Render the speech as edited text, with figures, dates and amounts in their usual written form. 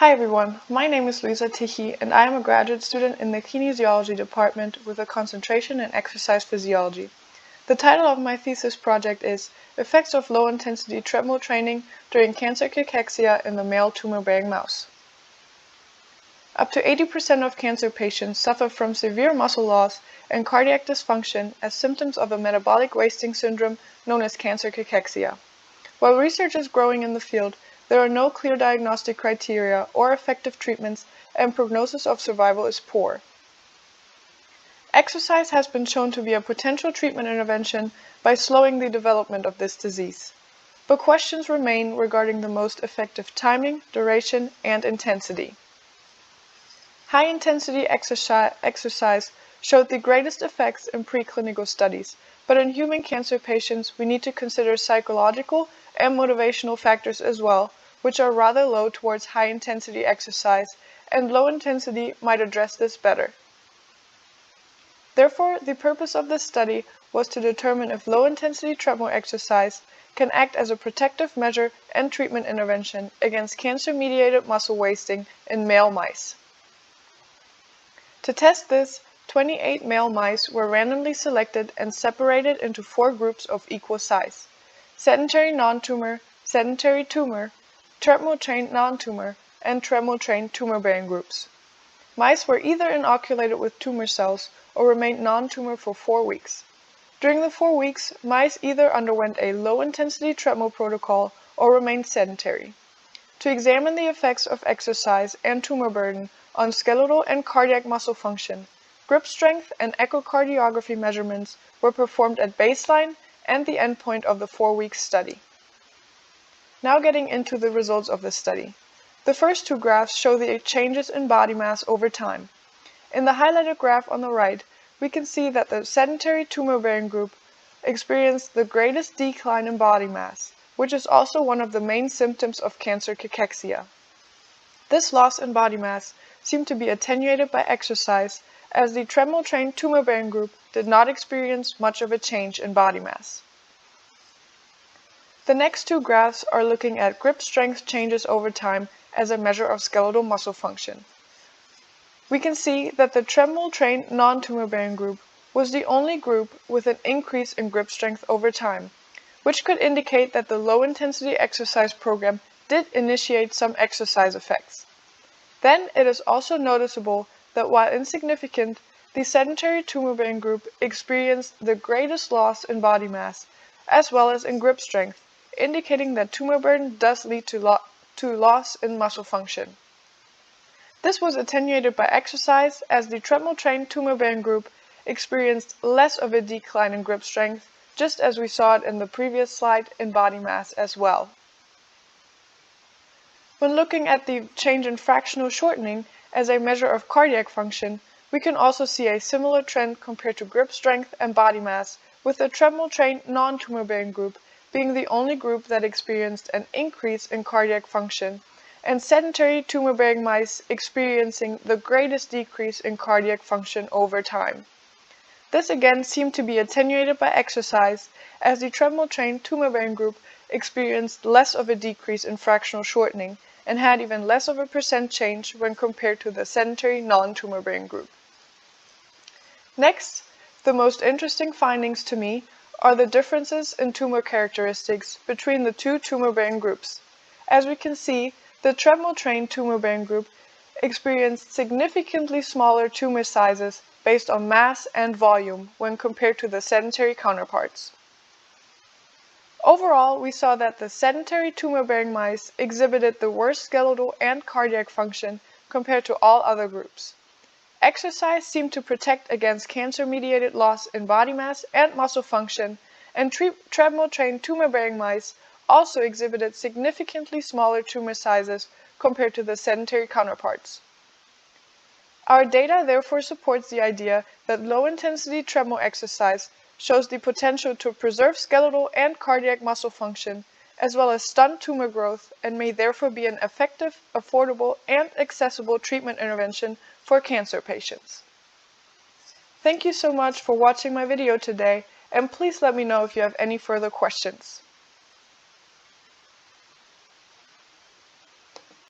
Hi everyone, my name is Luisa Tichy and I am a graduate student in the kinesiology department with a concentration in exercise physiology. The title of my thesis project is Effects of Low-Intensity Treadmill Training During Cancer Cachexia in the Male Tumor-Bearing Mouse. Up to 80% of cancer patients suffer from severe muscle loss and cardiac dysfunction as symptoms of a metabolic wasting syndrome known as cancer cachexia. While research is growing in the field, there are no clear diagnostic criteria or effective treatments, and prognosis of survival is poor. Exercise has been shown to be a potential treatment intervention by slowing the development of this disease. But questions remain regarding the most effective timing, duration, and intensity. High-intensity exercise showed the greatest effects in preclinical studies, but in human cancer patients we need to consider psychological and motivational factors as well, which are rather low towards high-intensity exercise, and low intensity might address this better. Therefore, the purpose of this study was to determine if low-intensity treadmill exercise can act as a protective measure and treatment intervention against cancer-mediated muscle wasting in male mice. To test this, 28 male mice were randomly selected and separated into 4 groups of equal size: sedentary non-tumor, sedentary tumor, treadmill-trained non-tumor, and treadmill-trained tumor-bearing groups. Mice were either inoculated with tumor cells or remained non-tumor for 4 weeks. During the 4 weeks, mice either underwent a low-intensity treadmill protocol or remained sedentary. To examine the effects of exercise and tumor burden on skeletal and cardiac muscle function, grip strength and echocardiography measurements were performed at baseline and the endpoint of the 4-week study. Now getting into the results of the study. The first 2 graphs show the changes in body mass over time. In the highlighted graph on the right, we can see that the sedentary tumor-bearing group experienced the greatest decline in body mass, which is also one of the main symptoms of cancer cachexia. This loss in body mass seemed to be attenuated by exercise, as the treadmill-trained tumor-bearing group did not experience much of a change in body mass. The next 2 graphs are looking at grip strength changes over time as a measure of skeletal muscle function. We can see that the treadmill-trained non-tumor-bearing group was the only group with an increase in grip strength over time, which could indicate that the low-intensity exercise program did initiate some exercise effects. Then it is also noticeable that while insignificant, the sedentary tumor-bearing group experienced the greatest loss in body mass, as well as in grip strength, indicating that tumor burden does lead to loss in muscle function. This was attenuated by exercise, as the treadmill-trained tumor-bearing group experienced less of a decline in grip strength, just as we saw it in the previous slide in body mass as well. When looking at the change in fractional shortening as a measure of cardiac function, we can also see a similar trend compared to grip strength and body mass, with the treadmill-trained non-tumor-bearing group being the only group that experienced an increase in cardiac function, and sedentary tumor-bearing mice experiencing the greatest decrease in cardiac function over time. This again seemed to be attenuated by exercise, as the treadmill-trained tumor-bearing group experienced less of a decrease in fractional shortening and had even less of a percent change when compared to the sedentary non-tumor-bearing group. Next, the most interesting findings to me are the differences in tumor characteristics between the 2 tumor-bearing groups. As we can see, the treadmill-trained tumor-bearing group experienced significantly smaller tumor sizes based on mass and volume when compared to the sedentary counterparts. Overall, we saw that the sedentary tumor-bearing mice exhibited the worst skeletal and cardiac function compared to all other groups. Exercise seemed to protect against cancer-mediated loss in body mass and muscle function, and treadmill-trained tumor-bearing mice also exhibited significantly smaller tumor sizes compared to the sedentary counterparts. Our data therefore supports the idea that low-intensity treadmill exercise shows the potential to preserve skeletal and cardiac muscle function, as well as stunt tumor growth, and may therefore be an effective, affordable, and accessible treatment intervention for cancer patients. Thank you so much for watching my video today, and please let me know if you have any further questions.